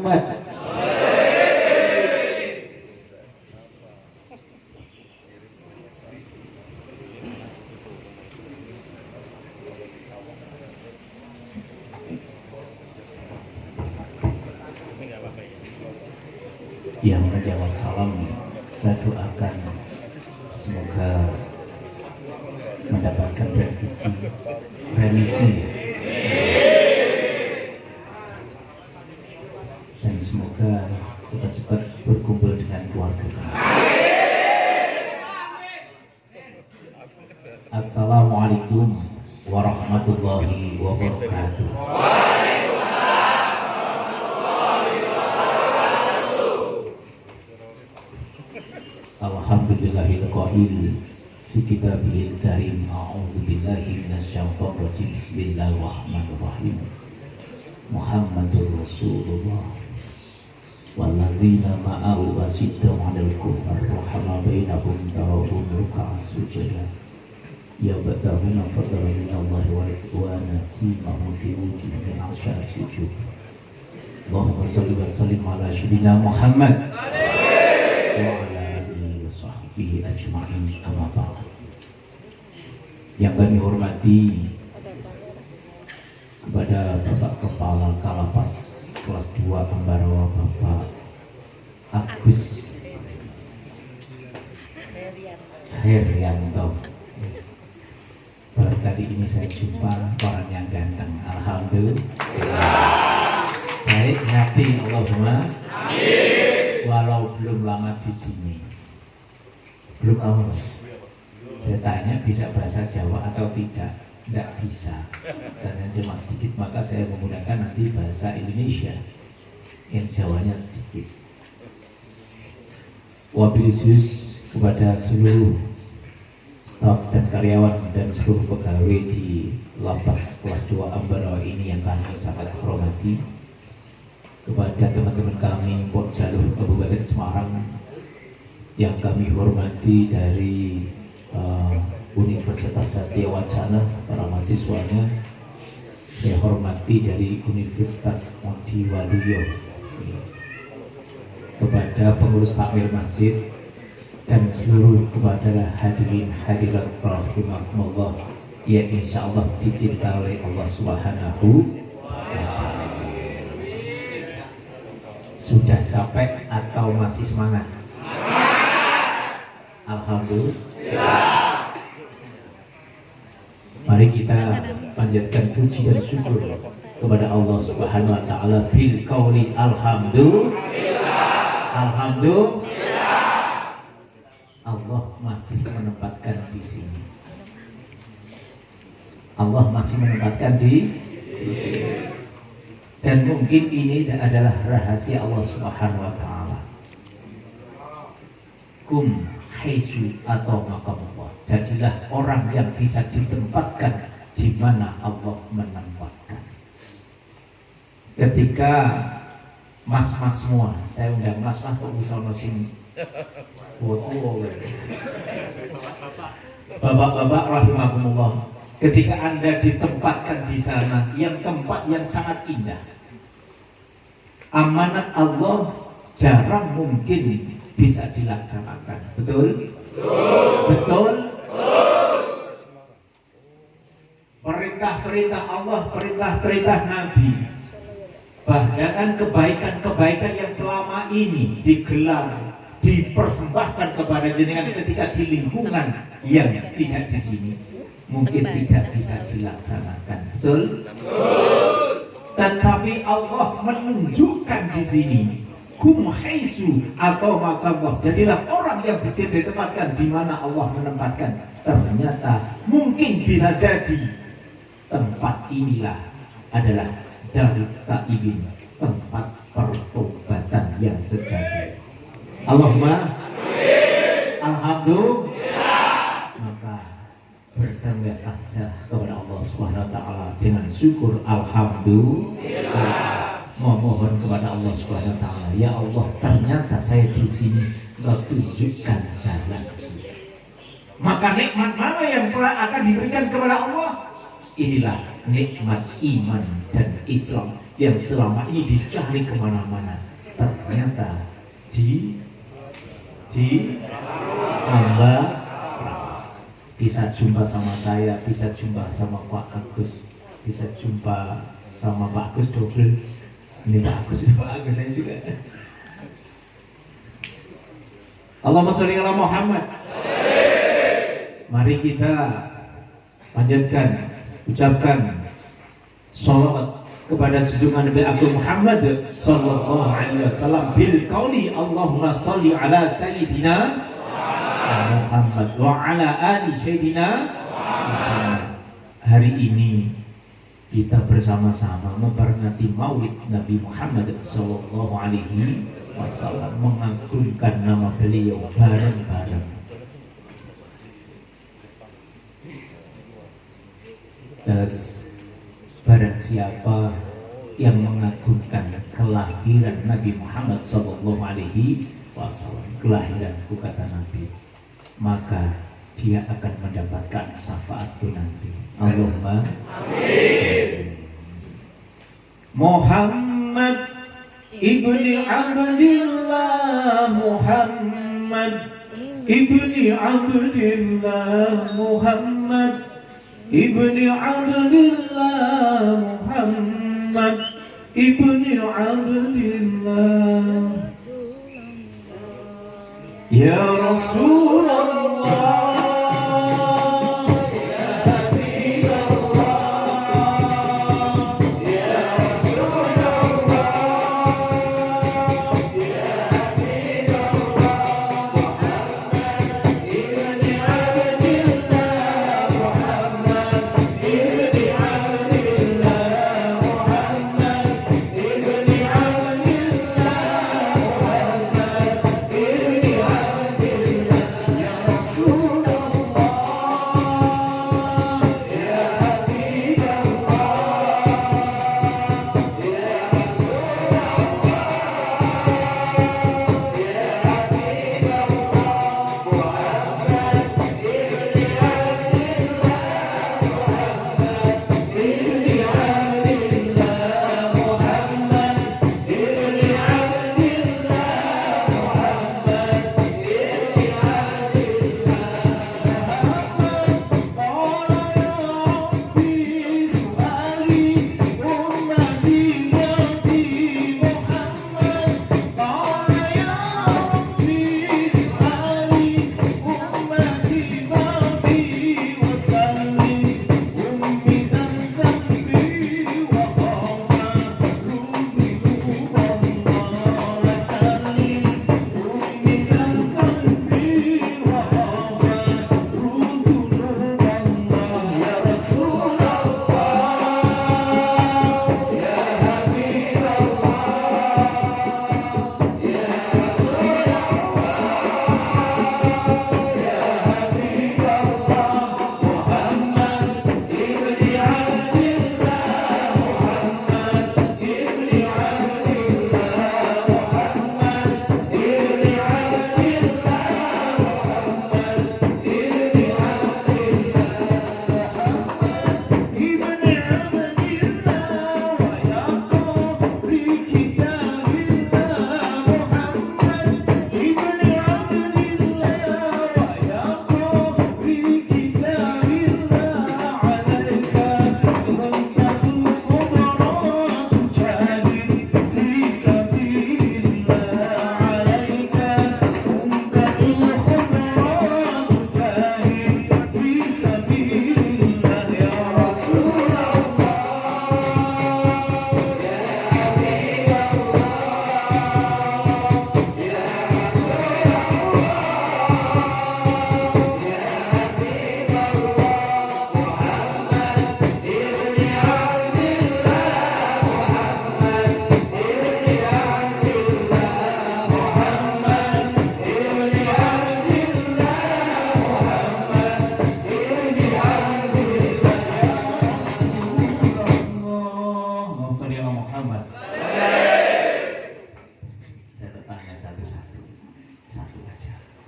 Muhammad. Yang menjawab salam saya doakan semoga mendapatkan remisi dan semoga cepat-cepat berkumpul dengan keluarga. Assalamualaikum warahmatullahi wabarakatuh. Alhamdulillahil qail fi kitabihil karim a'udzu billahi minasyaitonir rajim bismillahirrahmanirrahim Muhammadur Rasulullah walladzina ma'ahu asyiddu 'alal kufar rahama bainahum tarahum ruk'an sujada yabtaguna fadlan minallahi wa ridwana simahum fi wujuhihim min athari sujud Allahumma shalli wa sallim ala sayyidina Muhammad wa ala alihi wa sahbihi ajma'in amma ba'd. Yang kami hormati kepada Bapak Kepala Kalapas kelas 2 Ambarawa Bapak Agus Herianto. Baru kali ini saya jumpa orang yang ganteng. Alhamdulillah. Baik, hati Allahumma amin. Walau belum lama di sini, belum lama. Saya tanya bisa bahasa Jawa atau tidak? Tidak bisa, karena cuma sedikit, maka saya menggunakan nanti bahasa Indonesia yang Jawanya sedikit. Wabil khusus kepada seluruh staf dan karyawan dan seluruh pegawai di Lapas kelas 2 Ambarawa ini yang kami sangat hormati, kepada teman-teman kami Pok Jalur Kabupaten Semarang yang kami hormati dari Universitas Satya Wacana, para mahasiswanya, saya hormati dari Universitas Modi Waluyo, kepada pengurus takmir masjid dan seluruh kepada hadirin hadirat rahimakumullah yang insya Allah dicinta oleh Allah Subhanahu wa Ta'ala. Sudah capek atau masih semangat? Alhamdulillah. Mari kita panjatkan puji dan syukur kepada Allah Subhanahu wa Ta'ala bil qauli alhamdulillah. Alhamdulillah. Allah masih menempatkan di sini. Allah masih menempatkan di sini. Dan mungkin ini adalah rahasia Allah Subhanahu wa Ta'ala. Kum haisu atau makam Allah. Jadilah orang yang bisa ditempatkan di mana Allah menempatkan. Ketika mas-mas semua, saya undang mas-mas kok bisa sini. Bapak-bapak rahimakumullah, ketika Anda ditempatkan di sana, yang tempat yang sangat indah, amanat Allah jarang mungkin bisa dilaksanakan. Betul? Betul? Perintah-perintah Allah, perintah-perintah Nabi, bahkan kebaikan-kebaikan yang selama ini digelar, dipersembahkan kepada jenengan ketika di lingkungan yang tidak di sini, mungkin tidak bisa dilaksanakan. Betul? Tetapi Allah menunjukkan di sini kum haisu atau makamah. Jadilah orang yang bisa ditempatkan di mana Allah menempatkan. Ternyata mungkin bisa jadi tempat inilah adalah Darut Taibin, tempat pertobatan yang sejati. Allahumma amin. Alhamdulillah. Maka bertambahlah kepada Allah Subhanahu wa Ta'ala dengan syukur alhamdulillah. Memohon kepada Allah Subhanahu wa Ta'ala, ya Allah, ternyata saya di sini Engkau tunjukkan jalan. Maka nikmat mana yang akan diberikan kepada Allah? Inilah nikmat iman dan Islam yang selama ini dicari kemana-mana ternyata di hamba. Bisa jumpa sama saya, bisa jumpa sama Pak Agus, bisa jumpa sama Pak Agus double. Ini Pak Agus saya juga. Allahumma sholli ala Muhammad. Mari kita panjatkan, ucapkan sholawat kepada junjungan Nabi Agung Muhammad sallallahu alaihi wasallam bil qauli Allahumma sholli ala sayyidina Muhammad wa ala ali sayyidina Muhammad. Hari ini kita bersama-sama memperingati Maulid Nabi Muhammad sallallahu alaihi wasallam, mengagungkan nama beliau bareng-bareng. Terus barang siapa yang mengagungkan kelahiran Nabi Muhammad sallallahu alaihi wasallam, kelahiranku kata Nabi, maka dia akan mendapatkan syafaatku nanti. Allahumma amin. Muhammad ibni Abdillah, Muhammad ibni Abdillah, Muhammad ibni Abdillah, Muhammad ibni Abdillah. Ya Rasulullah,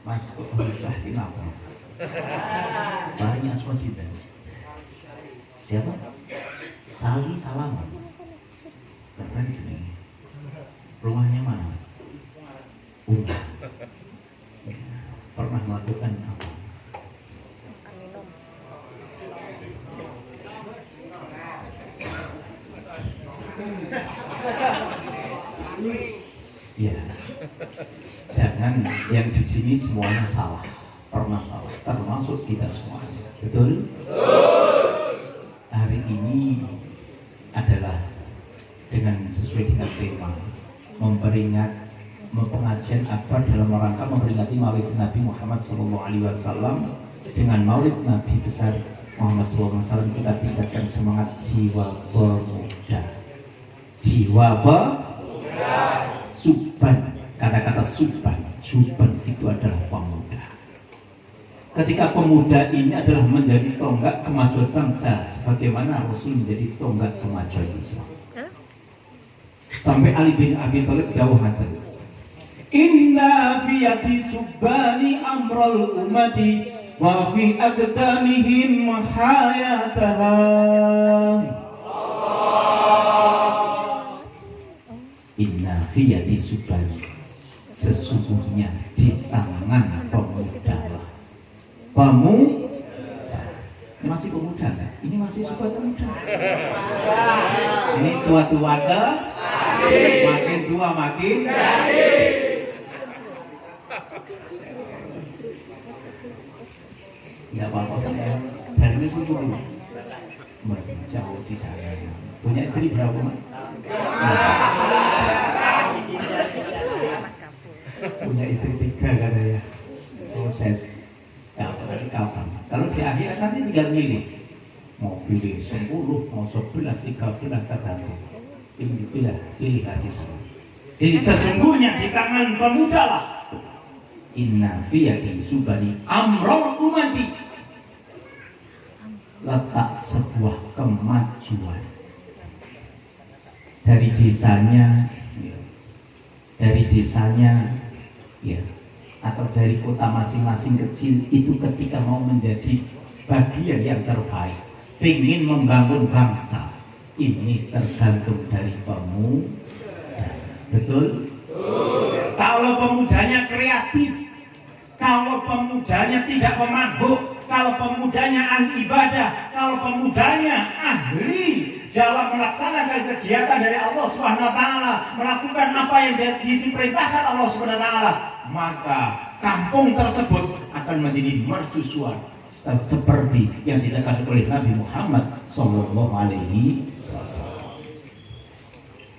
Mas kok bisa kenapa Mas? Barangnya asma Sinten. Siapa? Sali Salaman. Keren jenenge. Rumahnya mana Mas? Umar. Pernah melakukan apa? Ya, jangan yang di sini semuanya salah, pernah salah, termasuk kita semuanya. Betul? Hari ini adalah dengan sesuai dengan tema memperingat pengajian akbar dalam rangka memperingati Maulid Nabi Muhammad SAW. Dengan Maulid Nabi besar Muhammad SAW kita tingkatkan semangat jiwa pemuda. Jiwa pemuda. Suban, kata-kata suban itu adalah pemuda. Ketika pemuda ini adalah menjadi tonggak kemajuan bangsa, sebagaimana Rasul menjadi tonggak kemajuan Islam. Sampai Ali bin Abi Thalib dawuhaken, inna fi yadi subani amral ummati wa fi aqdamihim hayataha. Inna fi yadi subani, sesungguhnya di tangan pemuda lah. Pemuda, ini masih pemuda kan? Ini masih super pemuda. Ini tua-tua ke makin tua makin jadi. Ya apa-apa ya. Dari ini pun dulu jauh di sana. Punya istri berapa Mas? Punya istri 3 katanya. Proses kapan? Kalau di akhirat nanti tinggal milih. Mau pilih 10, mau 11, 13 tergantung. Pilih aja sama. Jadi sesungguhnya di tangan pemuda lah. Inna fi yadi subani amrul ummati, letak sebuah kemajuan dari desanya ya, atau dari kota masing-masing kecil itu ketika mau menjadi bagian yang terbaik, ingin membangun bangsa, ini tergantung dari pemuda. Betul? Kalau pemudanya kreatif, kalau pemudanya tidak pemabuk, kalau pemudanya ahli ibadah, kalau pemudanya ahli dalam melaksanakan kegiatan dari Allah Subhanahu wa taala, melakukan apa yang diperintahkan Allah Subhanahu wa taala, maka kampung tersebut akan menjadi mercusuar seperti yang dikatakan oleh Nabi Muhammad sallallahu alaihi wasallam.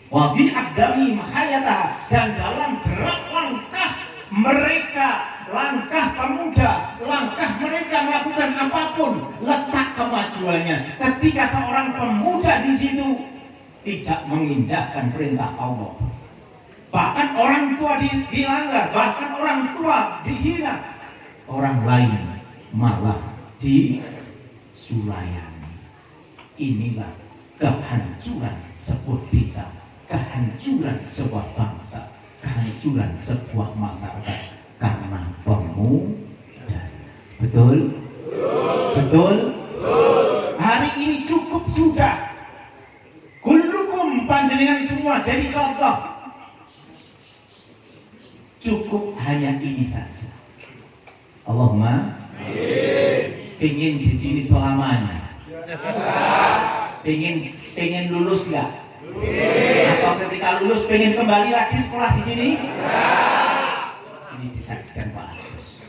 Wa fi aqdami mahayatah, dan dalam gerak langkah mereka, langkah pemuda, langkah mereka melakukan apapun, letak kemajuannya. Ketika seorang pemuda di situ tidak mengindahkan perintah Allah, bahkan orang tua dilanggar, bahkan orang tua dihina, orang lain malah disulayani. Inilah kehancuran sebuah desa, kehancuran sebuah bangsa, kehancuran sebuah masyarakat karena pemuda. Betul? Betul? Hari ini cukup sudah. Kullukum, panjenengan semua jadi contoh. Cukup hanya ini saja. Allahumma pengen di sini selamanya. Pengen lulus nggak? Atau ketika lulus pengen kembali lagi sekolah di sini? Ini disaksikan Pak Agus.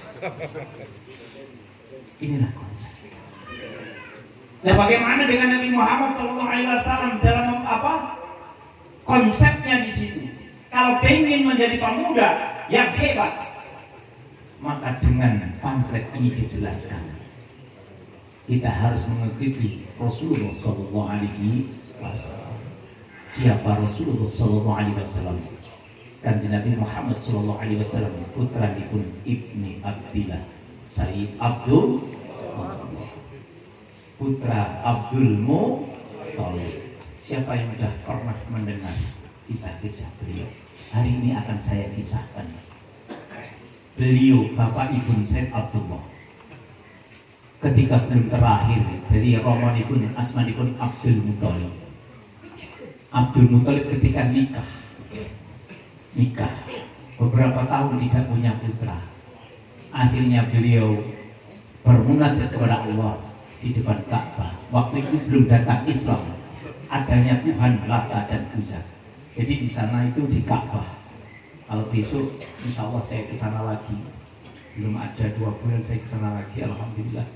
Inilah konsep. Nah, bagaimana dengan Nabi Muhammad SAW dalam apa? Konsepnya di situ. Kalau pengen menjadi pemuda yang hebat, maka dengan pamflet ini dijelaskan, kita harus mengikuti Rasulullah SAW. Siapa Rasulullah SAW? Kanjeng Nabi Muhammad SAW, putra dipun Ibni Abdillah, Sayyid Abdul, putra Abdul Muthalib. Siapa yang sudah pernah mendengar kisah-kisah beliau? Hari ini akan saya kisahkan. Beliau Bapak Ibu Sayyid Abdullah, ketika belum terakhir dari Romanipun Asmanipun Abdul Muthalib, Abdul Muthalib ketika nikah beberapa tahun tidak punya putra. Akhirnya beliau bermunajat kepada Allah di depan Ka'bah. Waktu itu belum datang Islam, adanya Tuhan Lata dan Uzza. Jadi di sana itu di Ka'bah. Kalau besok insya Allah saya ke sana lagi. Belum ada 2 bulan saya ke sana lagi, alhamdulillah.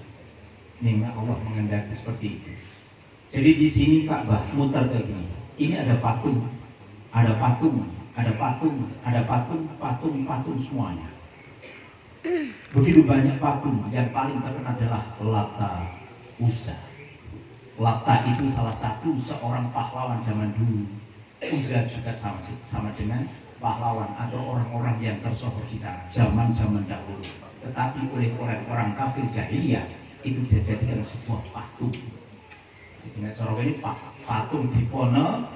Nikmat Allah mengendaki seperti itu. Jadi di sini Ka'bah muter kayak gini. Ini ada patung, ada patung, ada patung, ada patung, patung semuanya. Begitu banyak patung. Yang paling terkenal adalah Lata Uzza. Lata itu salah satu seorang pahlawan zaman dulu. Uzza juga sama dengan pahlawan atau orang-orang yang tersohor di sana zaman dahulu. Tetapi oleh orang kafir jahiliyah itu dijadikan sebuah patung. Dengan cara ini patung dipono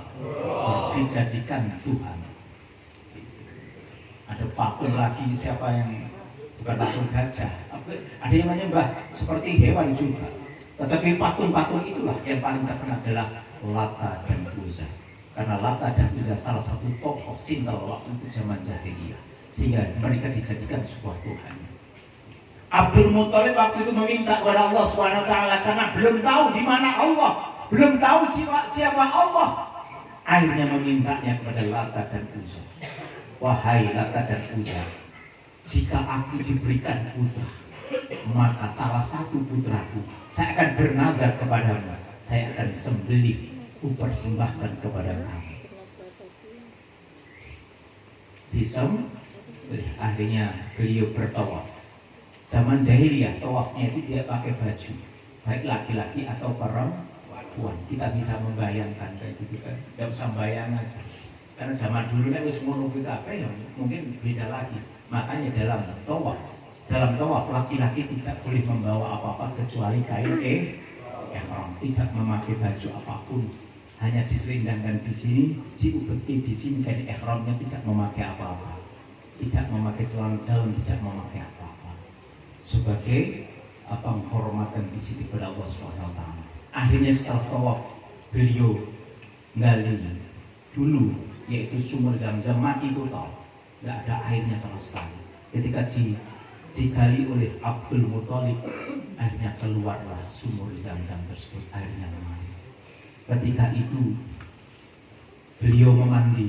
dijadikan Tuhan. Ada patung lagi siapa yang bukan patung gajah, ada yang menyembah seperti hewan juga. Tetapi patung-patung itulah yang paling terkenal adalah Lata dan Uzza. Karena Lata dan Uzza salah satu tokoh sintel waktu itu zaman jahiliyah, sehingga mereka dijadikan sebuah Tuhan. Abdul Muthalib waktu itu meminta kepada Allah SWT karena belum tahu di mana Allah, belum tahu siapa Allah. Akhirnya memintanya kepada Lata dan Uzza. Wahai Lata dan Uzza, jika aku diberikan putra, maka salah satu putraku saya akan bernazar kepadamu, saya akan sembelih, kupersembahkan kepada kamu. Disembelih. Akhirnya beliau bertawaf. Zaman jahiliyah tawafnya itu dia pakai baju, baik laki-laki atau perempuan. Kita bisa membayangkan kayak gitu kan, tidak usah membayangkan. Karena zaman dulu kan wis ngono kuwi kabeh ya mungkin beda lagi. Makanya dalam tawaf laki-laki tidak boleh membawa apa-apa kecuali kain ihram, tidak memakai baju apapun. Hanya diselindangkan di sini, diubeti di sini kain ihramnya, tidak memakai apa-apa. Tidak memakai celana dalam, tidak memakai apa-apa. Sebagai penghormatan di sini kepada Allah SWT. Akhirnya setelah tawaf beliau gali dulu, yaitu sumur Zam-Zam mati total, nggak ada airnya sama sekali. Ketika digali oleh Abdul Muthalib, akhirnya keluarlah sumur Zam-Zam tersebut, airnya mengalir. Ketika itu beliau mandi.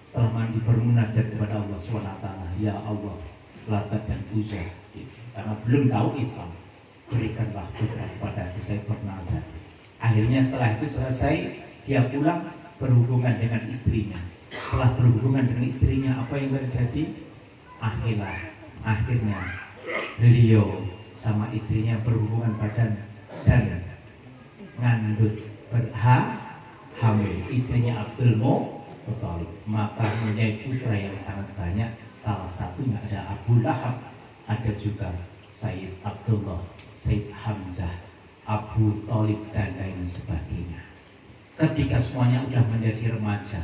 Setelah mandi bermunajat kepada Allah SWT, ya Allah, Lata dan Uzza, karena belum tahu Islam, berikanlah putra kepada aku, saya bernazar. Akhirnya setelah itu selesai, dia pulang berhubungan dengan istrinya. Setelah berhubungan dengan istrinya, apa yang terjadi? Akhirnya beliau sama istrinya berhubungan badan dan ngandut hamil. Istrinya Abdul Muthalib, maka mempunyai putra yang sangat banyak. Salah satunya ada Abu Lahab, ada juga Sayyid Abdullah, Sayyid Hamzah, Abu Thalib dan lain sebagainya. Ketika semuanya sudah menjadi remaja,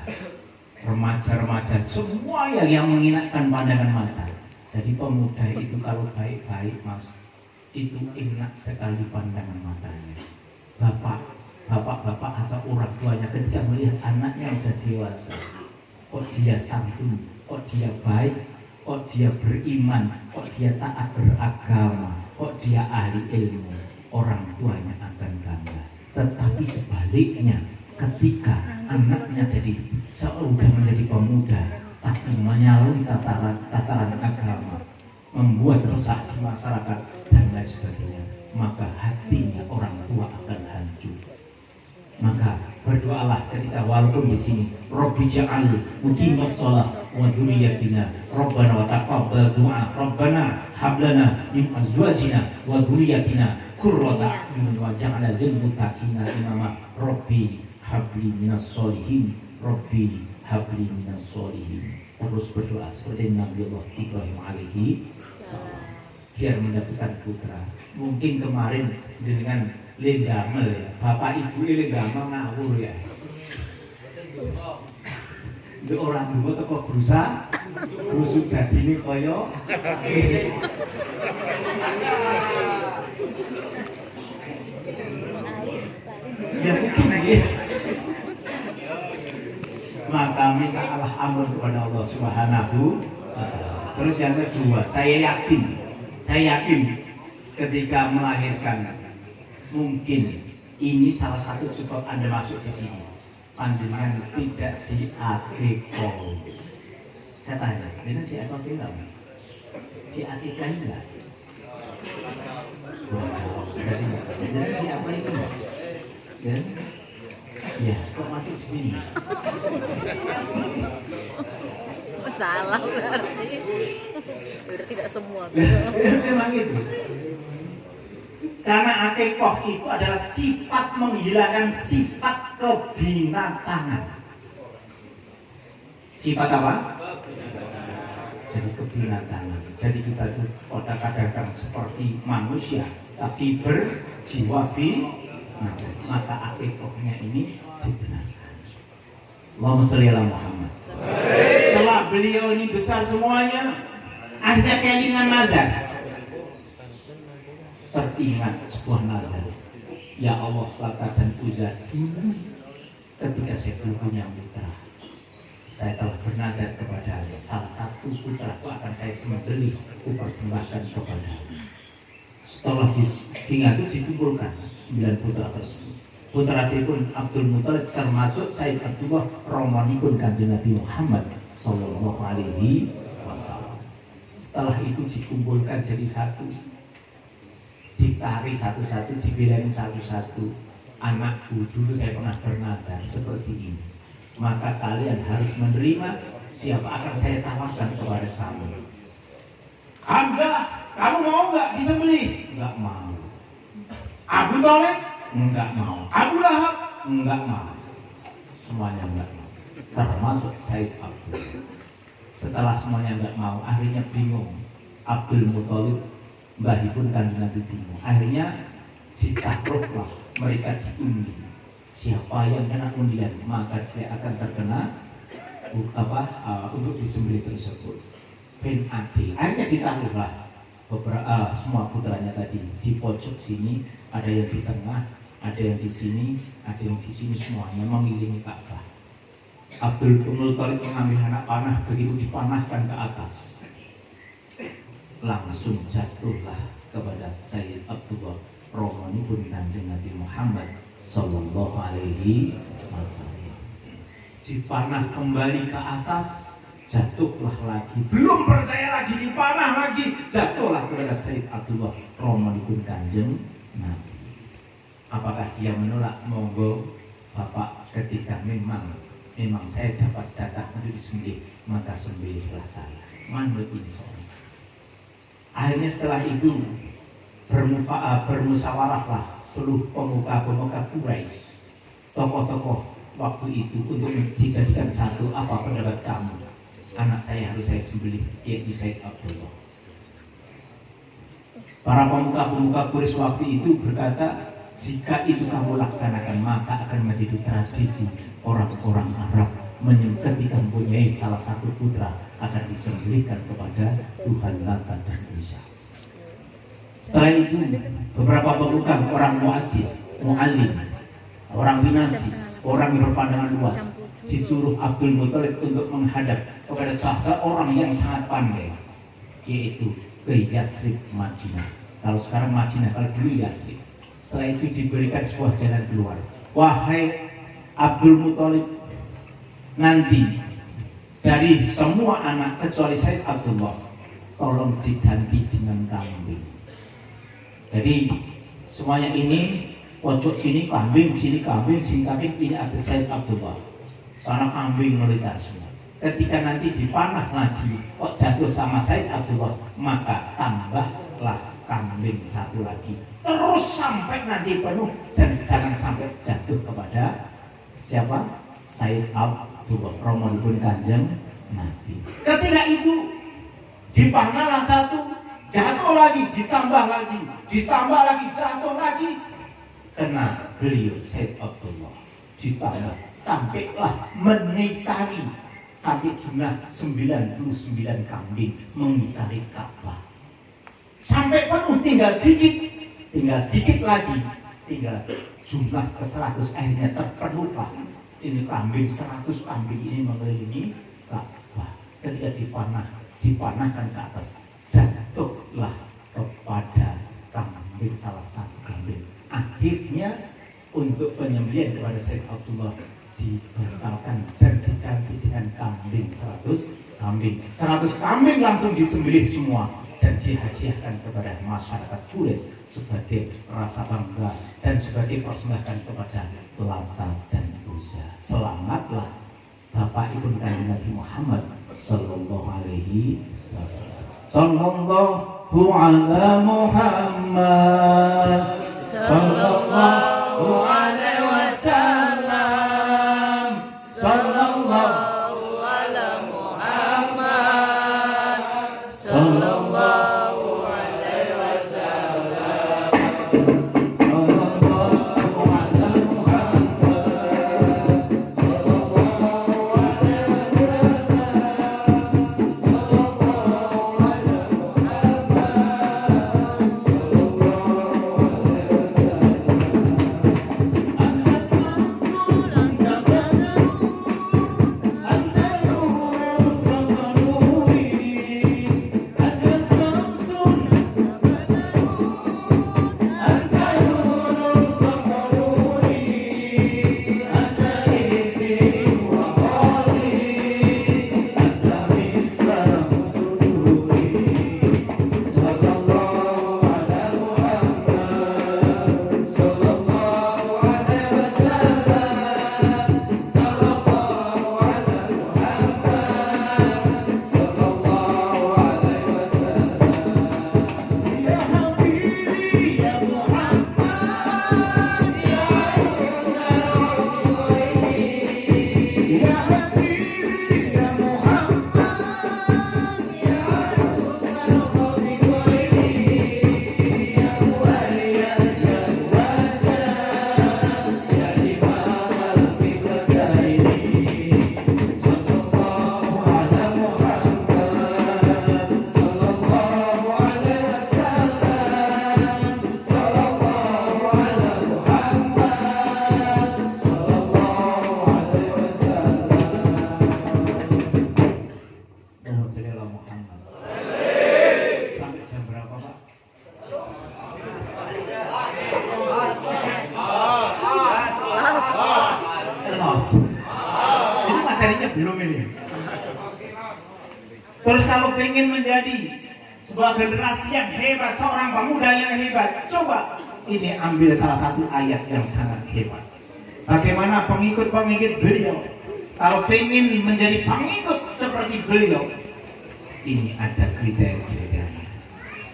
semua yang mengingatkan pandangan mata. Jadi pemuda itu kalau baik-baik mas, itu enak sekali pandangan matanya. Bapak atau orang tuanya ketika melihat anaknya sudah dewasa, kok dia santun, kok dia baik, kok dia beriman, kok dia taat beragama, kok dia ahli ilmu, orang tuanya akan bangga. Tetapi sebaliknya, ketika anaknya sudah menjadi pemuda, tapi menyalahi tataran agama, membuat resah di masyarakat dan lain sebagainya, maka hatinya orang tua akan hancur. Maka berdoalah ketika walaupun di sini, Rabbi ja'al muqimas shalah wa dzurriyyatina Rabbana wa taqabbal du'a Rabbana hab lana min azwajina wa dzurriyyatina qurrata a'yun waj'alna lil muttaqina imama Rabbi habli minas sholihin Rabbi habli minas sholihin. Terus berdoa seperti Nabi Allah Ibrahim alaihi salam biar mendapatkan putra. Mungkin kemarin jenengan lendamel ya, bapak ibu lendamel ngawur ya. Itu orang dulu teko berusaha rusuk dadine kaya ya mungkin ya. maka mintalah ampun kepada Allah Subhanahu wa Ta'ala. Terus yang kedua, saya yakin ketika melahirkan mungkin ini salah satu sebab Anda masuk di sini. Panjenengan tidak diakekoi. Saya tanya, ini diakekoi enggak, Mas? Diakekoi enggak? Jadi apa itu? Ya, kok masuk di sini? Salah berarti. Berarti tidak semua. Memang itu. Karena akikoh itu adalah sifat menghilangkan sifat kebinatangan. Sifat apa? Jadi kebinatangan. Jadi kita itu kadang-kadang seperti manusia, tapi berjiwa binatang. Maka akikohnya ini dibenarkan. Allahumma sholli ala Muhammad. Setelah beliau ini besar semuanya, akhirnya kelingan nazar. Teringat sebuah nazar. Ya Allah, Lata dan Uzza, dulu ketika saya belum punya putra, saya telah bernazar kepada salah satu putra itu akan saya sembelih, kupersembahkan kepada. Setelah tinggal itu dikumpulkan 9 putra tersebut. Putra itu pun Abdul Muthalib, termasuk Sayyid Abdullah Romanipun Kanjeng Nabi Muhammad Sallallahu Alaihi Wasallam. Setelah itu dikumpulkan jadi satu, ditarik satu-satu, dibilangin satu-satu. Anakku, dulu saya pernah bernazar seperti ini, maka kalian harus menerima siapa akan saya tawarkan kepada kamu. Hamzah, kamu mau nggak disembelih? Nggak mau. Abu Thalib? Nggak mau. Abu Lahab? Nggak mau. Semuanya nggak mau, termasuk Sayyid Abdul. Setelah semuanya nggak mau, akhirnya bingung. Abdul Muthalib, mbahipun Kanjeng Nabi bingung. Akhirnya ditaruhlah mereka diundi. Siapa yang kena undian maka dia akan terkena untuk disembelih tersebut. Ben adil. Akhirnya ditaruhlah beberapa semua putranya tadi di pojok sini, ada yang di tengah, ada yang di sini, ada yang di sini, semuanya mengelilingi Ka'bah. Abdul Muthalib mengambil anak panah, begitu dipanahkan ke atas, langsung jatuhlah kepada Sayyid Abdullah Romanipun Kanjeng Nabi Muhammad Sallallahu Alaihi Wasallam. Dipanah kembali ke atas, jatuhlah lagi, belum percaya lagi, dipanah lagi, jatuhlah kepada Sayyid Abdullah Romanipun Kanjeng Nabi. Apakah dia menolak? Monggo Bapak, ketika memang saya dapat jatah untuk disembelih, maka sembelihlah saya. Manut insyaallah. Akhirnya setelah itu bermusyawarahlah seluruh pemuka-pemuka Quraisy, tokoh-tokoh waktu itu untuk dijadikan satu. Apa pendapat kamu? Anak saya harus saya sembelih, yaitu Sayyid Abdullah. Para pemuka-pemuka Quraisy waktu itu berkata, jika itu kamu laksanakan maka akan menjadi tradisi orang-orang Arab ketika mempunyai salah satu putra akan disembelihkan kepada Tuhan Lata dan Uzza. Setelah itu beberapa pemuka, orang muassis, mu'allim, orang winasis, orang yang berpandangan luas, disuruh Abdul Muthalib untuk menghadap kepada seorang yang sangat pandai, yaitu ke Yasrib, Madinah. Kalau sekarang Madinah, kalau dulu Yasrib. Setelah itu diberikan sebuah jalan keluar. Wahai Abdul Muthalib, nanti dari semua anak kecuali Sayyid Abdullah, tolong diganti dengan kambing. Jadi semuanya ini, pojok sini kambing, sini kambing, sini kambing, ini ada Sayyid Abdullah. Sana kambing melingkar semua. Ketika nanti dipanah lagi, kok jatuh sama Sayyid Abdullah, maka tambahlah kambing satu lagi, terus sampai nanti penuh, dan jangan sampai jatuh kepada siapa? Sayyid Abdullah Romanipun Kanjeng Nabi. Ketika itu dipanahlah satu, jatuh lagi, ditambah lagi, jatuh lagi, kena beliau Sayyid Abdullah, ditambah sampailah mengitari sampai jumlah 99 kambing mengitari Ka'bah. Sampai penuh, tinggal sedikit lagi, tinggal jumlah ke 100, akhirnya terpenuhlah ini kambing 100 kambing ini mengelilingi Ka'bah. Ketika dipanahkan ke atas, jatuhlah kepada kambing, salah satu kambing. Akhirnya untuk penyembelihan kepada Syekh Abdullah dibatalkan dan diganti dengan kambing 100 kambing. 100 kambing langsung disembelih semua dan dihadiahkan kepada masyarakat Quraisy sebagai rasa bangga dan sebagai persembahan kepada Lata dan Uzza. Selamatlah Bapak Ibu Kanjeng Nabi Muhammad sallallahu alaihi wasallam. Sallallahu ala Muhammad sallallahu alaihi wasallam. Sallallahu ala Muhammad sallallahu alaihi wasallam. Sallallahu ala Muhammad sallallahu alaihi Ini materinya belum ini. Terus kalau pengen menjadi sebuah generasi yang hebat, seorang pemuda yang hebat, coba ini ambil salah satu ayat yang sangat hebat. Bagaimana pengikut-pengikut beliau kalau pengen menjadi pengikut seperti beliau, ini ada kriteria-kriterianya.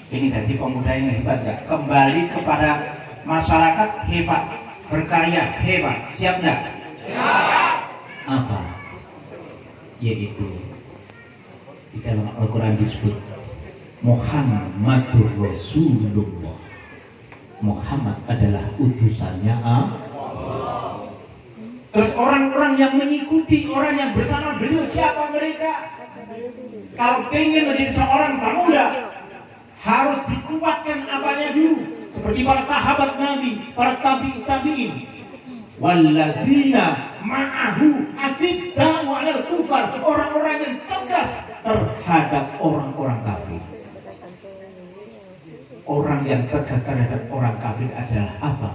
Ini tadi pemuda yang hebat gak? Kembali kepada masyarakat hebat, berkarya hebat, siap gak? Apa? Yaitu di dalam Al-Quran disebut Muhammadur Rasulullah. Muhammad adalah utusannya Allah. Terus orang-orang yang mengikuti, orang yang bersama beliau, siapa mereka? Kalau pengen menjadi seorang pemuda, harus dikuatkan apanya dulu. Seperti para sahabat Nabi, para tabi'in. Walladzina ma'ahu asidda'u 'alal kufar, orang-orang yang tegas terhadap orang-orang kafir. Orang yang tegas terhadap orang kafir adalah apa?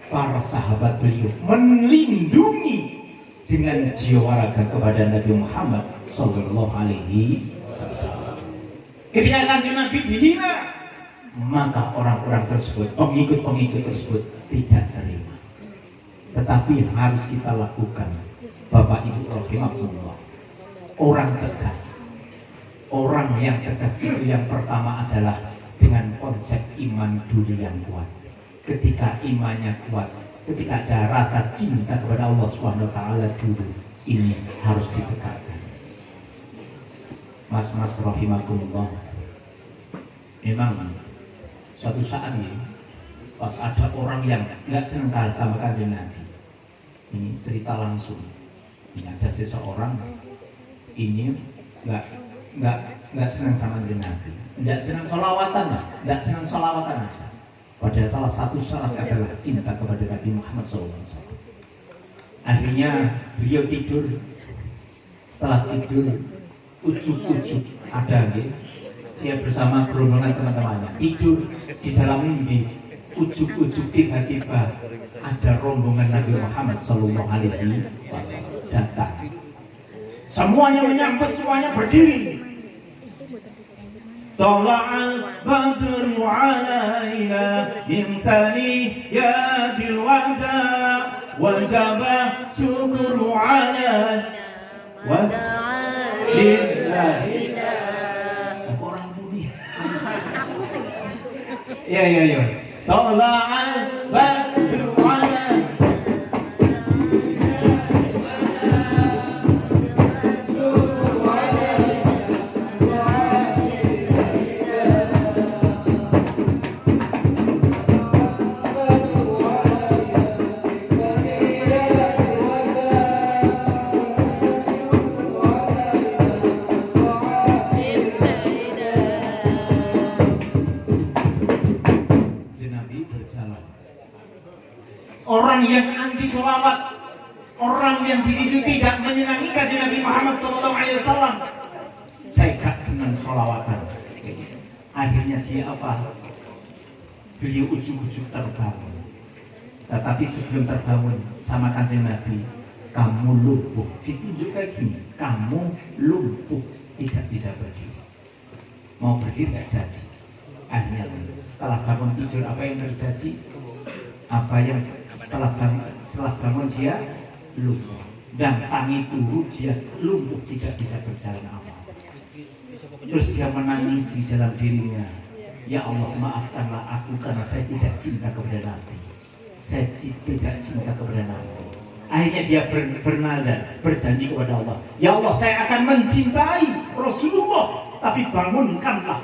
Para sahabat beliau melindungi dengan jiwa raga kepada Nabi Muhammad sallallahu alaihi wasallam. Ketika Kanjeng Nabi dihina, maka orang-orang tersebut, pengikut-pengikut tersebut tidak terima. Tetapi harus kita lakukan, Bapak Ibu rahimahullah, orang tegas. Orang yang tegas itu yang pertama adalah dengan konsep iman dulu yang kuat. Ketika imannya kuat, ketika ada rasa cinta kepada Allah Subhanahu wa taala dulu, ini harus ditegakkan. Mas-mas rahimakumullah, memang suatu saat ini pas ada orang yang nggak senang sama Kanjeng Nabi, ini cerita langsung. Ini ada seseorang ini nggak senang sama Kanjeng Nabi, nggak senang sholawatan lah, nggak senang sholawatan aja. Padahal salah satu syarat adalah cinta kepada Nabi Muhammad SAW. Akhirnya beliau tidur. Setelah tidur, ujuk-ujuk ada gitu. Saya bersama rombongan teman-temannya tidur di dalam mimpi. Ujuk-ujuk tiba-tiba ada rombongan Nabi Muhammad Sallallahu Alaihi Wasallam datang. Semuanya menyambut, semuanya berdiri. Tala'al badru alaina min saniyatil wada wajaba syukru alaina wa lillahi. Orang budi. Aku sih. Ya. Tala'al badru alaina. Orang yang anti sholawat, orang yang dirisu tidak menyenangi kajian Nabi Muhammad SAW, saya gak senang sholawatan. Akhirnya dia apa? Beliau ujuk-ujuk terbangun. Tetapi sebelum terbangun sama kajian Nabi, kamu lumpuh. Ditunjuk kayak gini, kamu lumpuh, tidak bisa berdiri. Mau berdiri gak jadi. Akhirnya setelah bangun tidur apa yang terjadi? Setelah bangun dia lumpuh dan tangi tubuh dia lumpuh, tidak bisa berjalan apa. Terus dia menangisi dalam dirinya, ya Allah maafkanlah aku karena saya tidak cinta kepada Nabi, saya tidak cinta kepada Nabi. Akhirnya dia bernada, berjanji kepada Allah, ya Allah saya akan mencintai Rasulullah, tapi bangunkanlah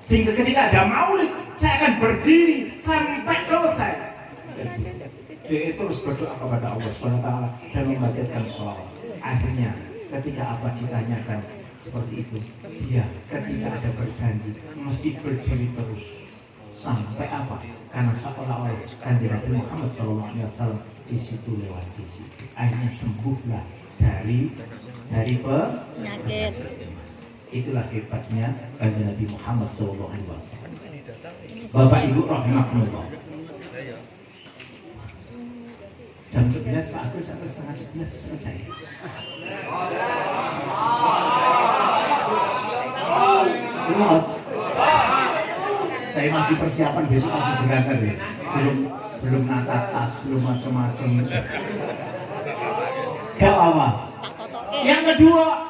sehingga ketika ada maulid saya akan berdiri sampai selesai. Dia terus berdoa kepada Allah SWT dan membacakan sholawat. Akhirnya ketika apa ditanyakan seperti itu, dia ketika ada berjanji mesti berdiri terus sampai apa? Karena seolah-olah kanjeng Nabi Muhammad SAW di situ lewat di situ. Akhirnya sembuhlah dari penyakit. Itulah hebatnya kanjeng Nabi Muhammad SAW. Bapak Ibu rahimahumullah. Jam 11 Pak Agus sampai setengah 11 selesai. Mas, saya masih persiapan besok masih berangkat ya. Belum nata tas, belum macam-macam. Gak apa. Yang kedua,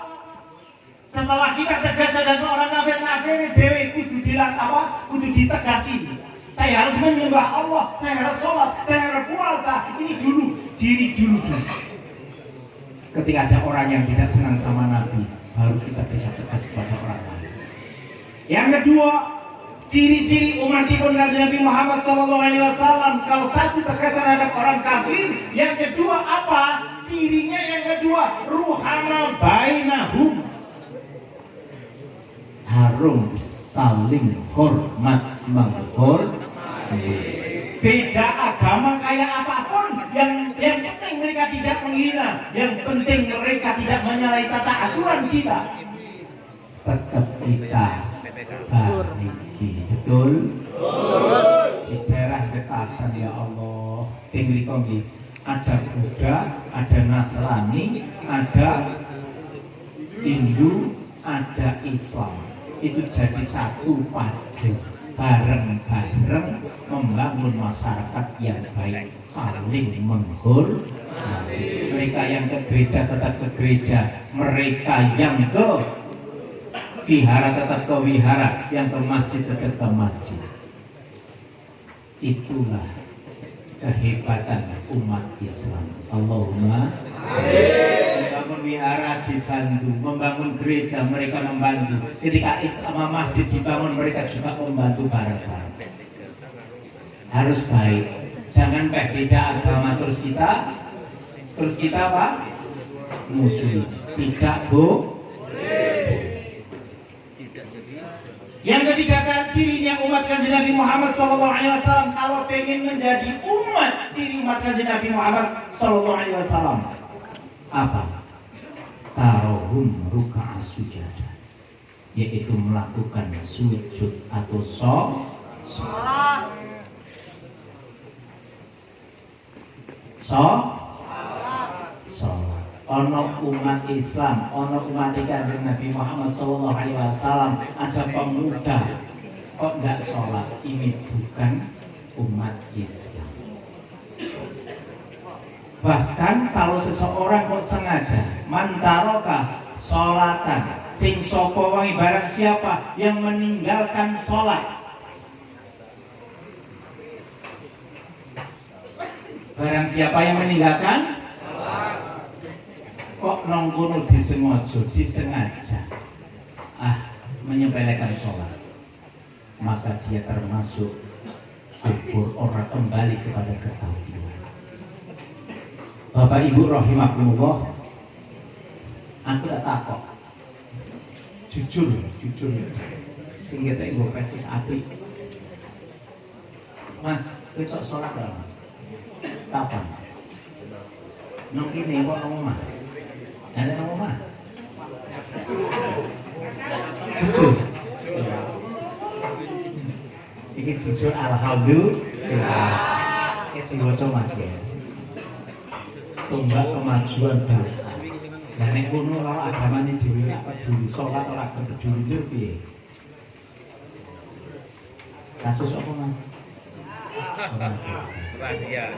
setelah kita tegas dan orang kafir dewe kudu kudu ditegasi. Saya harus menyembah Allah, saya harus sholat, saya harus puasa. Ini dulu, diri dulu. Ketika ada orang yang tidak senang sama Nabi, baru kita bisa tegas kepada orang lain. Yang kedua, ciri-ciri umatipun Nabi Muhammad SAW. Kalau satu tegas terhadap orang kafir, yang kedua apa? Cirinya yang kedua, ruhama bainahum. Harum saling hormat menghormati. Beda agama kayak apapun, yang penting mereka tidak menghina, yang penting mereka tidak menyalahi tata aturan kita. Tetap kita bariki, betul? Di daerah Getasan ya Allah, tinggi konggi, ada Buddha, ada Nasrani, ada Hindu, ada Islam. Itu jadi satu padu, bareng-bareng membangun masyarakat yang baik, saling menghormati. Mereka yang ke gereja tetap ke gereja, mereka yang ke vihara tetap ke vihara, yang ke masjid tetap ke masjid. Itulah kehebatan umat Islam. Allahumma membangun wihara dibantu, membangun gereja mereka membantu. Ketika Islam masjid dibangun mereka juga membantu bareng-bareng. Harus baik, jangan beda agama terus kita apa? Musuh. Tidak boleh. Yang ketiga cirinya umat kanjeng Nabi Muhammad sallallahu alaihi wasallam kalau pengen menjadi umat ciri umat kanjeng Nabi Muhammad sallallahu alaihi wasallam apa? Tarohum ruka'a sujadah, yaitu melakukan sujud atau sholat. Ono umat Islam, ono umat kanjeng Nabi Muhammad sallallahu alaihi wasallam, ada pemuda kok enggak sholat, ini bukan umat Islam. Bahkan kalau seseorang kok sengaja mantaroka sholatan, sing sopo wangi barang siapa yang meninggalkan sholat, barang siapa yang meninggalkan kok nongkono disengaja menyepelekan sholat, maka dia termasuk kufur, orang kembali kepada ketahuan. Bapak Ibu rahimakumullah, aku tak takok jujur sing kita ibu pecis api, Mas, kecok sholat lah Mas, kapan? Nong kini kok nong omah? Ada nong omah? Jujur. Ini jujur alhamdulillah. Itu bocor Mas ya. Tonggak kemajuan bangsa. Dan yang kuno kalau agamanya diri apa peduli sholat orang peduli itu piye? Kasus apa Mas? Rahasia.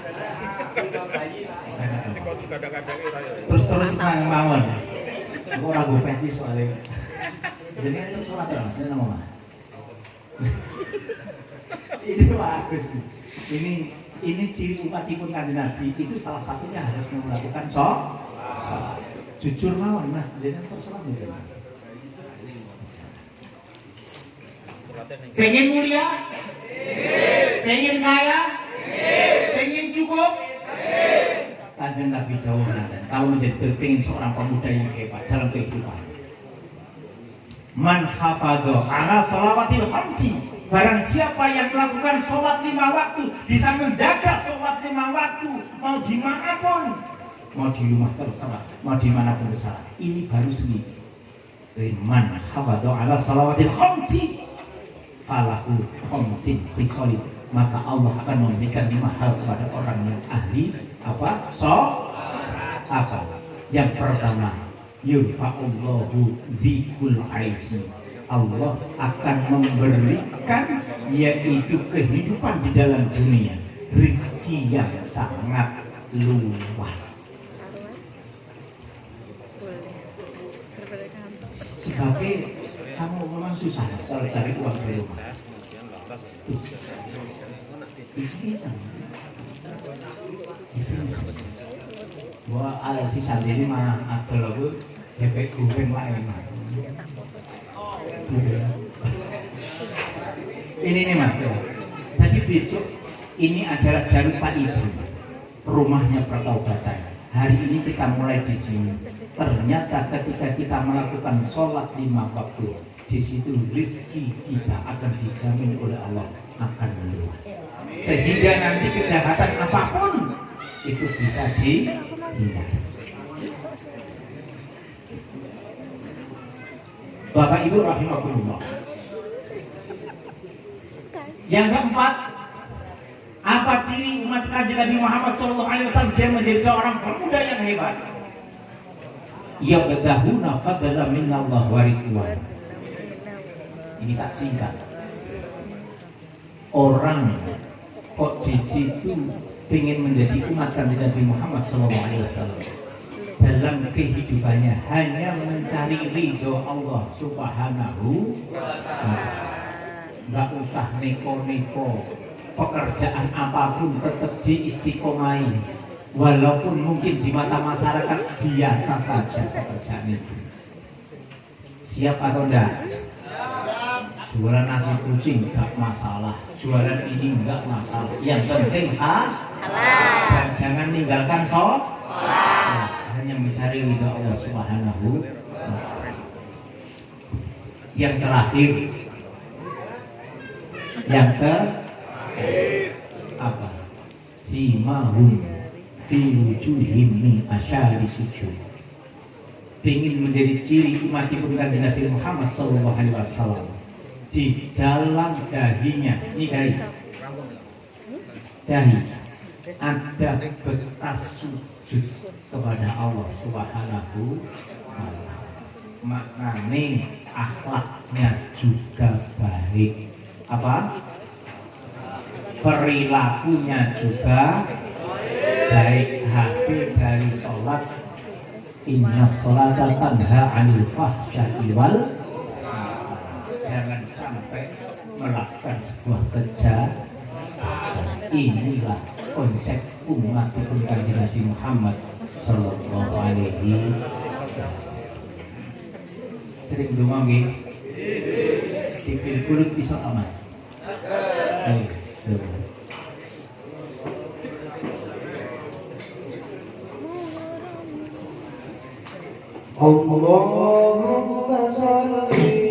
Terus nang mawon. Aku ora go peci soalnya. Jenenge kan sholat ya Mas, nang omah. Ini bagus. Ini ciri umatipun kanjeng Nabi itu salah satunya harus melakukan sholat. Jujur mawon Mas, jenengan sholat nggih. Pengen mulia? Pengen kaya? Pengen cukup? Kanjeng Nabi dawuh kalau menjadi pengen seorang pemuda yang hebat dalam kehidupan. Man hafadha ala shalawatil khamsi, barang siapa yang melakukan sholat 5 waktu, bisa menjaga sholat 5 waktu, mau di mana pun, mau di rumah terserah, mau di mana pun terserah. Ini baru sendiri. Man hafadha ala shalawatil khamsi falahu khamsin khisalin, maka Allah akan memberikan 5 hal kepada orang yang ahli apa? Apa? Yang pertama, yurfa'ullahu dzikul aisi, Allah akan memberikan yaitu kehidupan di dalam dunia, rizki yang sangat luas. Sebagai kamu memang susah soal cari uang di rumah. Di sini sama. Wah, si sendiri mah ada lagu bebek goreng lain. Ini nih Mas. Jadi besok ini adalah Darut Taibin, rumahnya pertaubatan. Hari ini kita mulai di sini. Ternyata ketika kita melakukan sholat 5 waktu, di situ rezeki kita akan dijamin oleh Allah akan luas. Sehingga nanti kejahatan apapun itu bisa dihindari. Bapak Ibu rahimakumullah. Yang keempat, apa ciri umat kanjeng Nabi Muhammad SAW dia menjadi seorang pemuda yang hebat? Yabdahuna fadla minallah wa ridwan. Ini tak singkat. Orang kok di situ ingin menjadi umat kanjeng Nabi Muhammad SAW dalam kehidupannya hanya mencari ridho Allah Subhanahu wa ta'ala. Nggak usah neko-neko, pekerjaan apapun tetap diistiqomai, walaupun mungkin di mata masyarakat biasa saja pekerjaan itu. Siap atau enggak? Jualan nasi kucing enggak masalah, jualan ini enggak masalah, yang penting dan jangan tinggalkan sholat. Hanya mencari ridha Allah Subhanahu wa ta'ala. Yang terakhir, Yang ke apa? Simahum fi wujuhim min asyari sujud. Ingin menjadi ciri umat ibn Kanjeng Nabi Muhammad sallallahu alaihi wasallam di dalam dahinya, ini dahi ada bekas sujud kepada Allah Subhanahu wa taala. Maknanya akhlaknya juga baik. Apa? Perilakunya juga baik. Hasil dari sholat, inna sholata tanha 'anil fahsya'i wal munkar. Jangan sampai melakukan sebuah kejahatan. Inilah konsep umat ibn Kanjeng Nabi Muhammad sallallahu alaihi wasallam. Sering donga nggih? Dipil kulit iso amas. Allahumma shalli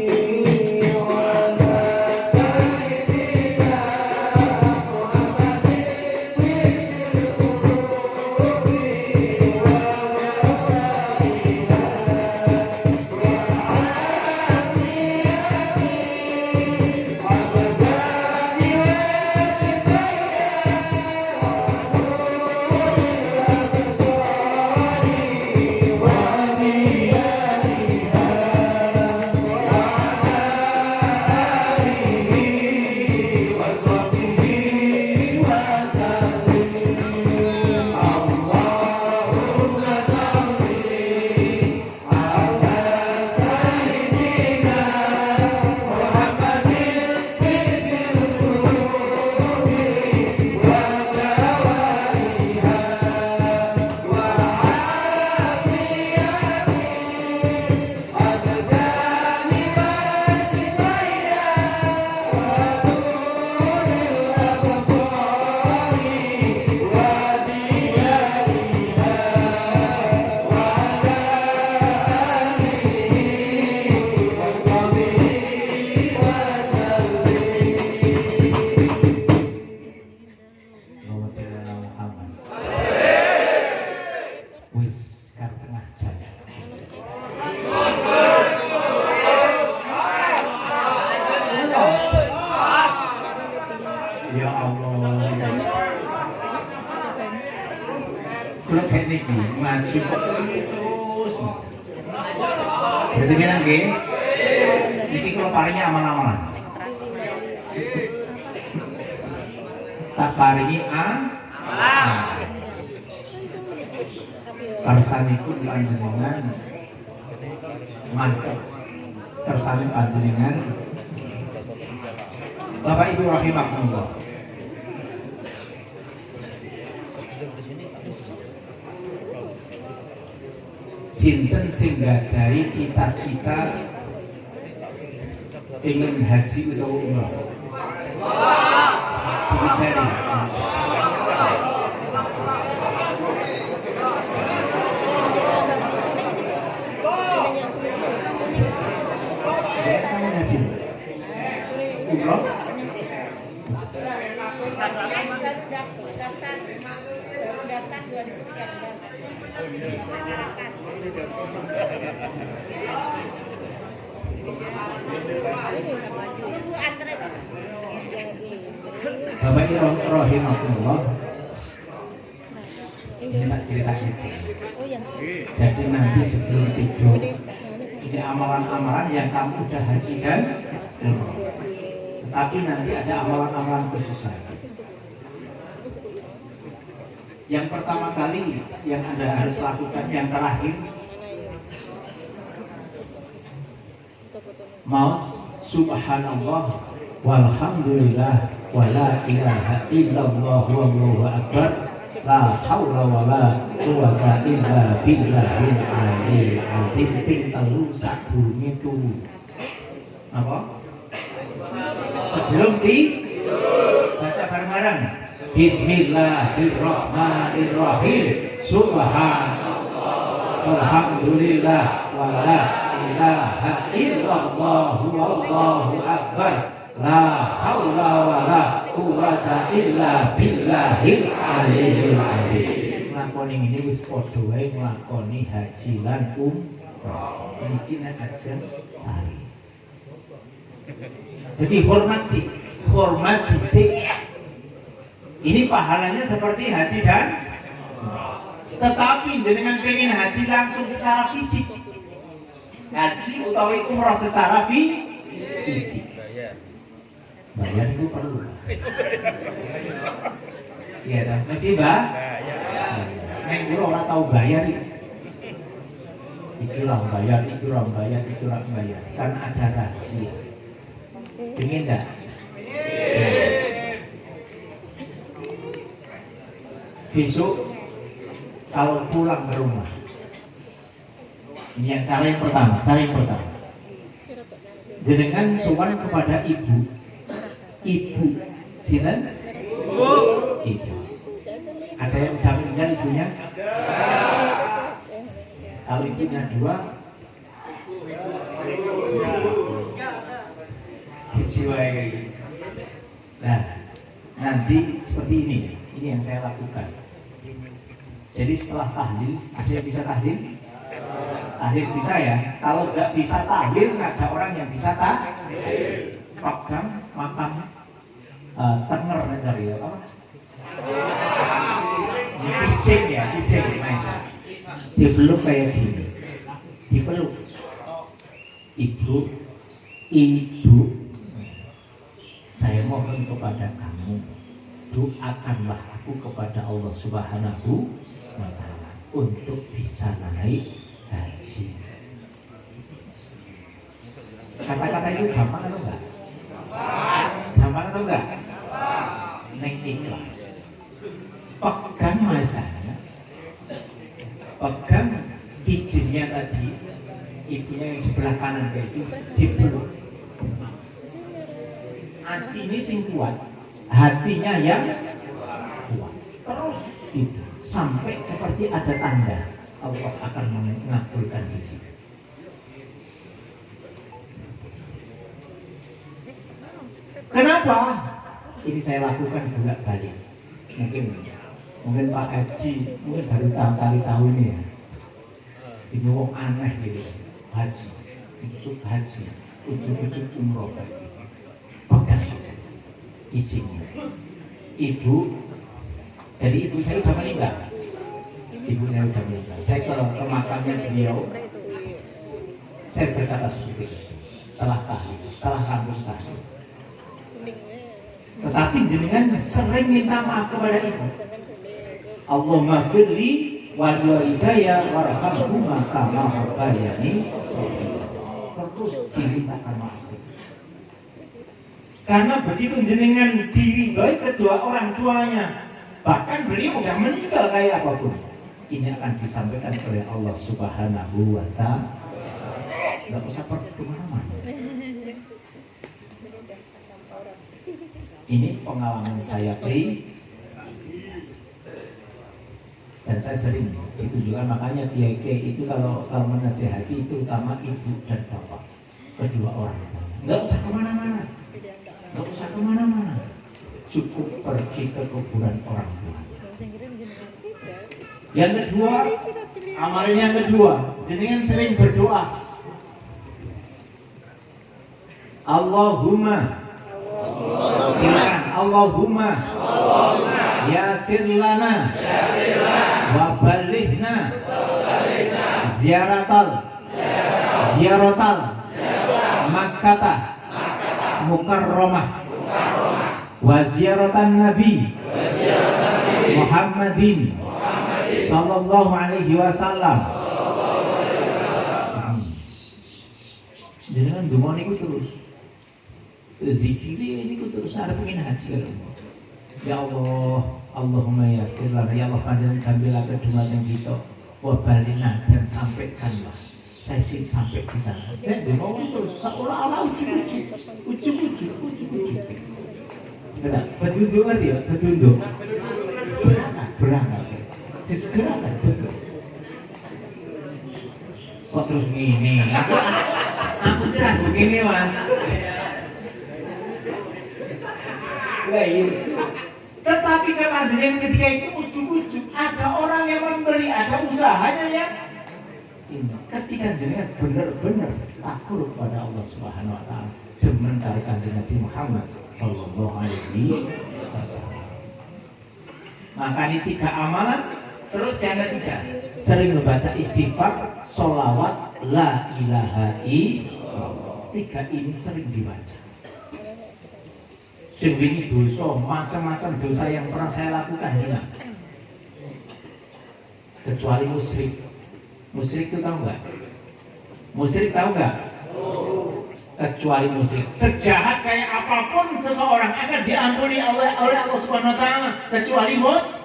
Ya Allah. Kalau kayak niki maju terus. Jadi bilang nggih. Niki kalau paringnya aman-aman. Tak paringi aman. Karsanipun panjenengan mantap. Kersane panjenengan Bapak Ibu rahimakumullah. Sinten sing gadhahi cita-cita ingin haji utawa umrah? Bicara. Sama haji. Umrah? Daftar 2003. Bapak Ibu rahimahullah. Ini tak ceritanya. Jadi nanti sebelum tidur, ini amalan-amalan yang kamu udah haji dan umrah. Tapi nanti ada amalan-amalan khusus lagi. Yang pertama kali yang Anda harus lakukan, yang terakhir, maus subhanallah walhamdulillah wala ilaha illallah wallahu akbar la haula wala quwwata illa billahil aliyil azim. Ping telu sadurunge turu. Apa? Sebelum baca bareng-bareng. Bismillahirrahmanirrahim. Subhanallah walhamdulillah wala ilaha illallah wallahu akbar La haula wala quwata illa billahil aliyyil azim. Nglakoni ngene wis padha wae nglakoni haji lan umrah. Iki nek ajeng sari. Jadi hormat dhisik. Ini pahalanya seperti haji dan tetapi jenengan pengen haji langsung secara fisik. Haji utawi umrah secara fisik. Bayar itu perlu. Iya dah, mesti nek kula ora tau bayar iki. Iki orang bayar. Karena ada rahasia. Pengen enggak? Besok kalau pulang ke rumah, ini yang cara yang pertama. Jenengan sowan kepada ibu, sinten? Ibu. Ada yang udah meninggal ibunya? Kalau ibunya 2, dijiwai kayak gitu. Nah, nanti seperti ini yang saya lakukan. Jadi setelah tahlil, ada yang bisa tahlil? Tahlil bisa ya. Kalau nggak bisa tahlil, ngajak orang yang bisa tahlil. Pegang makam tenger mencari apa? Icing mas. Dipeluk kayak gini. Dipeluk. Ibu, saya mohon kepada kamu, doakanlah aku kepada Allah Subhanahu wa Ta'ala untuk bisa naik haji. Kata-kata itu gampang atau enggak? Gampang atau enggak? Nek ikhlas. Pegang masanya, pegang izinnya tadi, ibunya yang sebelah kanan itu dipeluk. Hatinya sing kuat, hatinya yang kuat. Terus itu sampai seperti ada tanda Allah akan mengabulkan di sini. Kenapa? Ini saya lakukan bolak-balik. Mungkin Pak Haji mungkin baru tahu ini ya. Ini wong aneh gitu. Haji, ujuk umroh. Pegang izinnya. Ibu, jadi ibu saya udah meninggal. Saya ke makamnya beliau. Saya berkata seperti itu. Setelah rambut tahlil. Tetapi jenengan sering minta maaf kepada ibu. Allahumma firli wa walidayya warhamhuma kama rabbayani shaghira. Terus dimintakan maaf. Karena begitu jenengan diridhoi kedua orang tuanya, bahkan beliau udah meninggal kayak apapun, ini akan disampaikan oleh Allah Subhanahu wa Ta'ala. Nggak usah pergi kemana-mana. Ini pengalaman saya dan saya sering ditunjukkan, makanya kiai itu kalau menasihati itu utama ibu dan bapak, kedua orang tuanya. Nggak usah kemana-mana. Cukup pergi ke kuburan orang tua. Yang kedua, amalan yang kedua, jenengan sering berdoa. Allahumma yasir lana wa balighna ziyaratal Makkah Mukarramah wa ziyaratan Nabi Muhammadin sallallahu alaihi wasallam. Jangan dungo niku terus. Zikiri ini terus ada pengen haji. Ya Allah, Allahumma yassir lana, ya Allah panjenengan kambilah kedua yang kita wa balina dan sampaikanlah saya sih sampai di sana. Dan dungo terus seolah-olah ujuk-ujuk. Petunduk ngerti ya? Petunduk berangkat disegerakan betul. Kok terus gini? Aku kira begini mas. Lah iya. Tetapi kalau jenengan ketika itu ujuk-ujuk ada orang yang memberi, ada usahanya ya. Ini ketika jenengan benar-benar takut kepada Allah Subhanahu Wa Taala, demen karo Kanjeng Nabi Muhammad Sallallahu Alaihi Wasallam. Makanya 3 amalan. Terus yang ketiga, sering membaca istighfar, sholawat, la ilaha illallah. 3 ini sering dibaca. Sing wingi dosa, macam-macam dosa yang pernah saya lakukan hilang. Kecuali musyrik. Musyrik itu tahu nggak? Musyrik tahu nggak? Kecuali musyrik. Sejahat kayak apapun seseorang akan diampuni oleh Allah Subhanahu Wa Taala kecuali musyrik.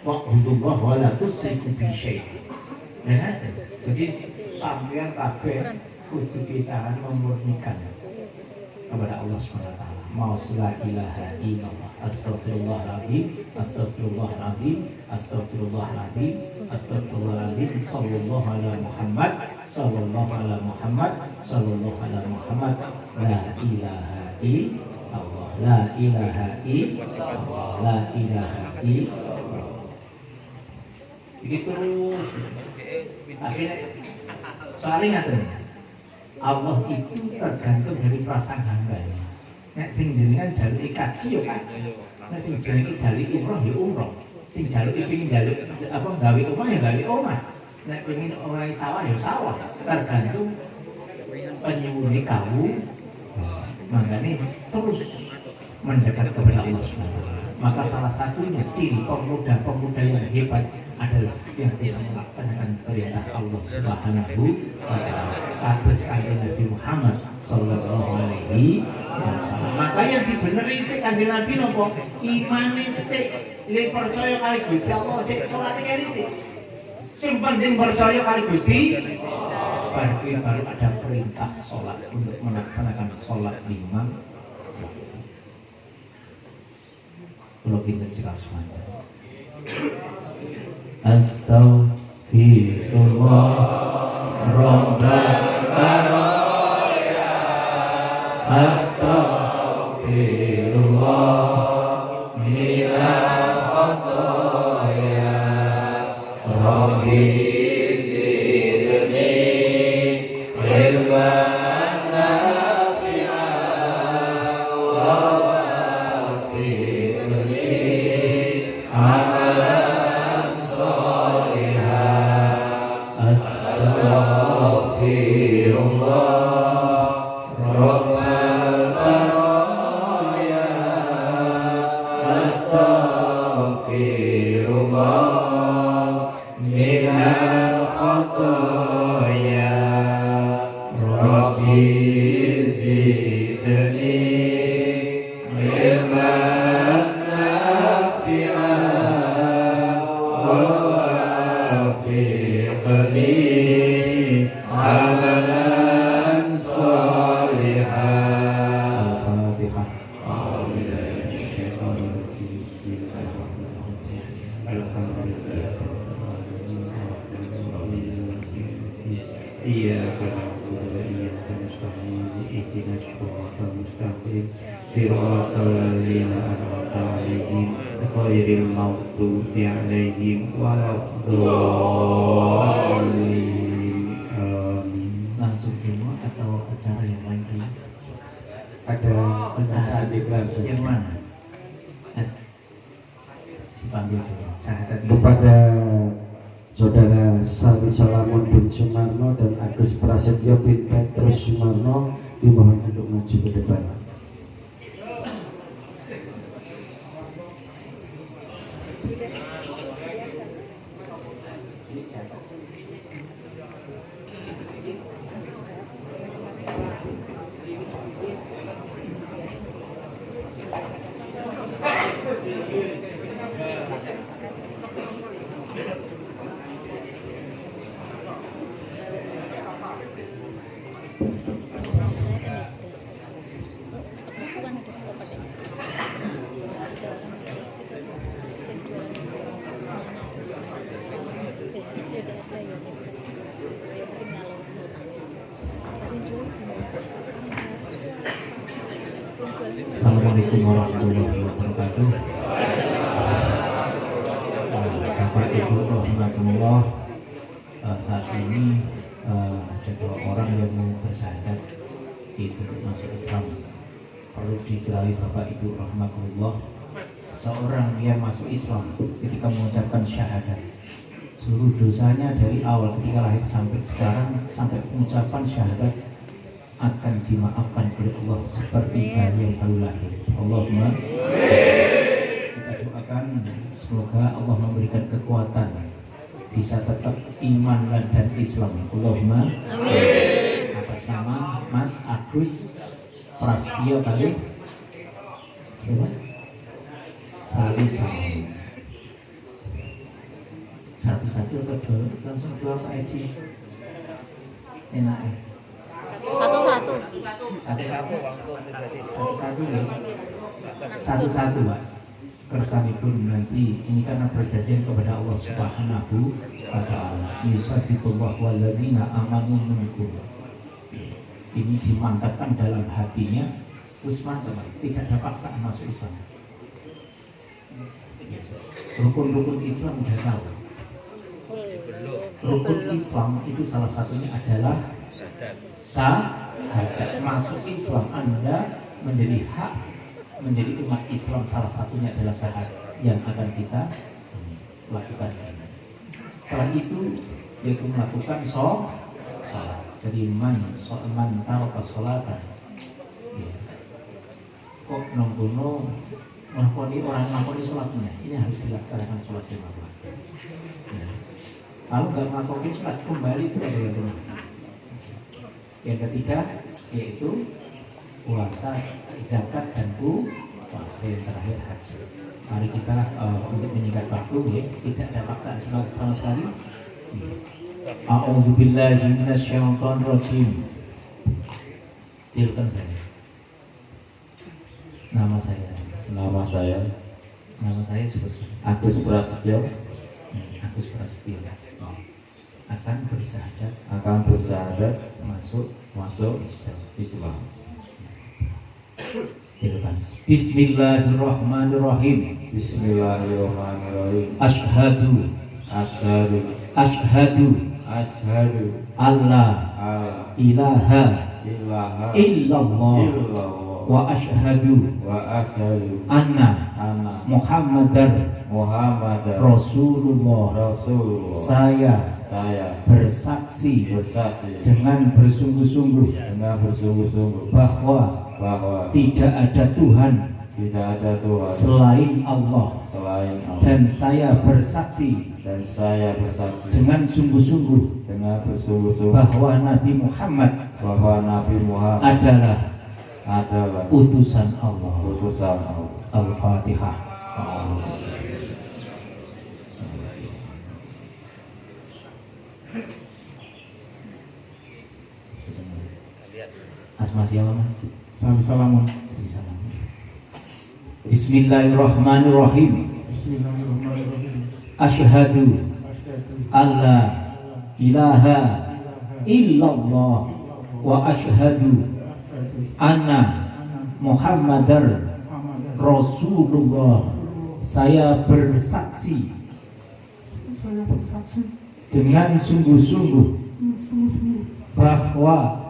Wa'budullah wa la tusyriku bihi syai'an. Jadi sampeyan kabeh kudu bicara memurnikan kepada Allah Subhanahu Wa Taala. Mau la ilaha illallah, astaghfirullahaladzim, astaghfirullahaladzim, astaghfirullahaladzim, astaghfirullahaladzim, sallallahu ala Muhammad, sallallahu ala Muhammad, sallallahu ala Muhammad, la ilaha illallah, la ilaha illallah, la ilaha illallah. Begitu terus. Akhirnya soalnya ngaten. Allah itu tergantung dari perasaan hambanya. Nek sing jenengan jaluki kaji ya kaji. Nek sing jenenge jaluki umroh ya umroh. Sing jaluki pengin jaluk apa gawe omah ya gawe omah. Nek pengin omahe sawah ya sawah. Tergantung penyuwune kamu. Makanya terus mendekat kepada Allah SWT. Maka salah satunya ciri pemuda-pemuda yang hebat adalah yang bisa melaksanakan perintah Allah Subhanahu wa Ta'ala. Atas Kanjeng Nabi Muhammad sallallahu alaihi wasallam. Maka yang dibeneri sik Kanjeng Nabi nopo? Imane sik, le percaya kali Gusti Allah sik, salate kali sik. Sing penting percaya kali Gusti. Baru ada perintah salat untuk melaksanakan salat 5. Kalau kita cakap semuanya. Astaghfirullah Rabbal baraya. Astaghfirullah minal khataya. Rabbi zidni ilman nafi'an wa wafiq li amalan sholihan. Astaghfirullah Rabbal baraya. Astaghfirullah minal khataya. Rabbi zidni ilman nafi'an wa wafiq li amalan sholihan. Al-Fatihah. إياك نعبد وإياك نستعين اهدنا الصراط المستقيم صراط الذين أنعمت عليهم غير المغضوب عليهم ولا الضالين. آمين. Langsung demo atau acara yang lain dulu? Ada pesan iklan Yang mana? Dipanggil dulu. Sahadat kepada Saudara Sari Salamun bin Sumarno dan Agus Prasetyo bin Petrus Sumarno dimohon untuk maju ke depan. Assalamualaikum warahmatullahi wabarakatuh. Bapak Ibu rahmatullah, saat ini ada dua orang yang mau bersyahadat itu untuk masuk Islam. Perlu diketahui Bapak Ibu rahmatullah, seorang yang masuk Islam ketika mengucapkan syahadat, seluruh dosanya dari awal ketika lahir sampai sekarang sampai pengucapan syahadat akan dimaafkan oleh Allah seperti bayi yang baru lahir. Allahumma kita doakan semoga Allah memberikan kekuatan bisa tetap iman dan Islam. Allahumma amin. Atas nama Mas Agus Prastio kali siapa? Sali Sali. Satu-satu atau dua? Langsung dua Pak Edi. Enak ya? Satu-satu. Satu-satu Pak. Kersanipun nanti ini karena perjanjian kepada Allah Subhanahu wa taala. Yusabbitullahu walladzina amanu minkum. Ini dimantapkan dalam hatinya. Terus mantap Mas, tidak ada paksaan masuk Islam. Rukun-rukun Islam udah tahu. Rukun Islam itu salah satunya adalah syahadat. Masuk Islam Anda menjadi hak menjadi umat Islam, salah satunya adalah syahadat yang akan kita lakukan. Setelah itu yaitu melakukan sholat. Jadi man taraka sholatan. Kok nombono melakoni orang melakoni sholatnya, ini harus dilaksanakan sholat jamaah. Kalau nggak melakukan sholat kembali itu ada yang rumah. Yang ketiga yaitu puasa, zakat dan puasa. Yang terakhir haji. Mari kita untuk menyingkat waktu ya, tidak ada paksaan sama sekali. A'udzubillahi minasyaitonir rajim. Hilkan saya. Nama saya seperti Agus Prasetyo Agus Prasetyo akan bersyahadat masuk Islam. Hilkan. Bismillahirrahmanirrahim. Bismillahirrahmanirrahim. Asyhadu alla ilaha illallah wa asyhadu anna Muhammadar Rasulullah. Saya bersaksi dengan bersungguh-sungguh bahwa tidak ada Tuhan selain Allah, dan saya bersaksi dengan sungguh-sungguh bahwa Nabi Muhammad adalah utusan Allah. Al-Fatihah. Asma siapa Mas? Salamun. Bismillahirrahmanirrahim. Asyhadu alla ilaha illallah wa asyhadu anna Muhammadar Rasulullah. Saya bersaksi dengan sungguh-sungguh bahwa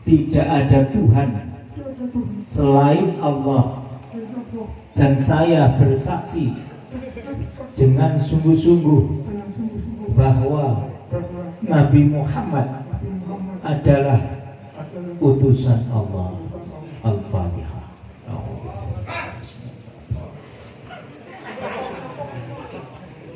tidak ada Tuhan selain Allah, dan saya bersaksi dengan sungguh-sungguh bahwa Nabi Muhammad adalah utusan Allah. Al-Fatihah.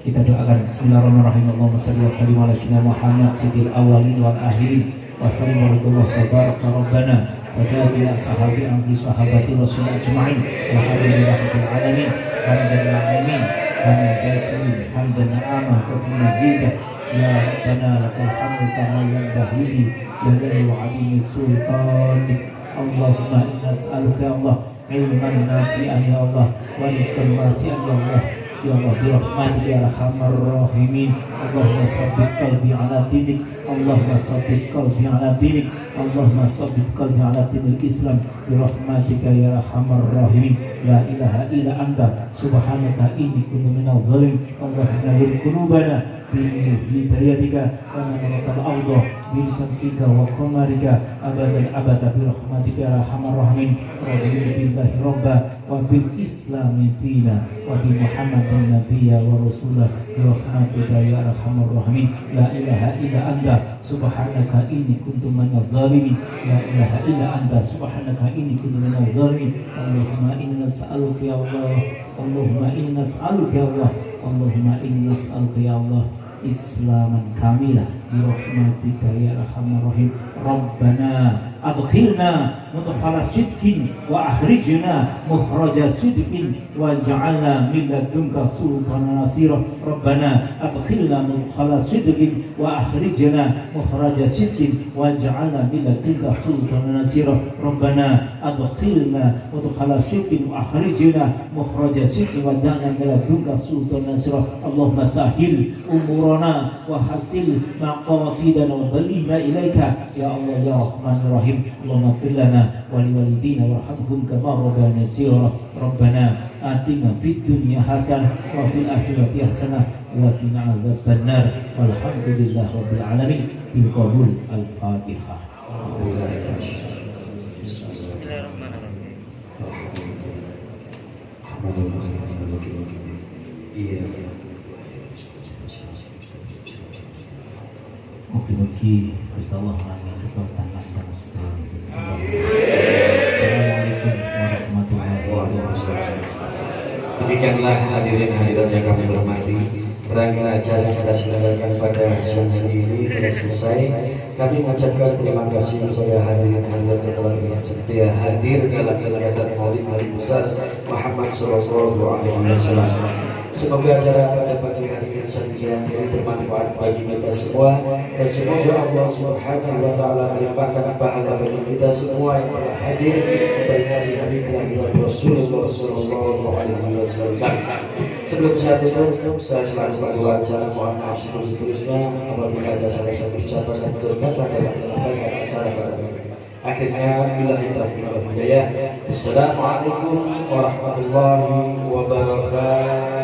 Kita doakan bismillahirrahmanirrahim. Allahumma shalli wa sallim ala sayyidina Muhammad sayyidil awwalin wal akhirin wa sallim wa baraka rabbana sadaqina sahabi ambi sahabati rasul ajma'in walhamdulillahi rabbil alamin hamdan na'imin hamdan hamdan na'amah kafin mazidah ya rabbana lakal hamdu kama yanbaghi li jalali wa 'azimi sultanik. Allahumma inna nas'aluka ya Allah ilman nafi'an ya Allah wa rizqan wasi'an ya Allah ya Allah bi rahmatika ya arhamar rahimin. Allahumma sabbit qalbi ala dinik, Allahumma sabbit qalbi ala dinik, Allahumma sabbit qalbi ala dinil Islam bi rahmatika ya arhamar rahimin. La ilaha illa anta subhanaka inni kuntu minadh dhalimin. Allahumma nawwir qulubana بهدايتك ومنك الأوضح بشمسك وقمرك أبدا أبدا برحمتك يا أرحم الراحمين. رضيت بالله ربا وبالإسلام دينا وبمحمد نبيا ورسولا برحمتك يا أرحم الراحمين. لا إله إلا أنت سبحانك إني كنت من الظالمين. لا إله إلا أنت سبحانك إني كنت من الظالمين. اللهم إنا نسألك يا الله، اللهم إنا نسألك يا الله، اللهم إنا نسألك يا الله Islaman kamilah bi rahmatika ya arhamar rahim. Rabbana adkhilna mudkhala sidqin wa akhrijna mukhraja sidqin waj'alna min ladunka sultanan nasira. Rabbana adkhilna mudkhala sidqin wa akhrijna mukhraja sidqin waj'alna min ladunka sultanan nasira. Rabbana adkhilna mudkhala sidqin wa akhrijna mukhraja sidqin waj'alna min ladunka sultanan nasira. Allahumma sahil umurana wa hasil maqasidana wa balina ilaika ya Allah ya Rahman Rahim. Allahumma fir lana wa liwalidina warhamhum kama rabbana sira. Rabbana atina fid dunya hasanah wa fil akhirati hasanah wa qina adzabannar. Walhamdulillah rabbil alamin. Bil qabul al Fatihah. Mugi-mugi Gusti Allah maringi kekuatan lancar sedaya. Assalamualaikum warahmatullahi wabarakatuh. Demikianlah hadirin hadirat yang kami hormati, rangkaian acara yang kita selenggarakan pada siang hari ini sudah selesai. Kami mengucapkan terima kasih kepada hadirin hadirat yang telah setia hadir dalam kegiatan Maulid Nabi besar Muhammad Sallallahu Alaihi Wasallam. Semoga acara pada pagi hari ini siang ini bermanfaat bagi kita semua, dan semoga Allah Subhanahu wa taala melimpahkan pahala bagi kita semua yang telah hadir memperingati hari kelahiran Rasulullah Sallallahu Alaihi Wasallam. Sebelum saya tutup, saya selalu berdoa acara mohon maaf seterusnya apabila ada salah satu ucapan dan berkata dalam menyampaikan acara pada kami. Akhirnya billahi taufiq wal hidayah. Assalamualaikum warahmatullahi wabarakatuh.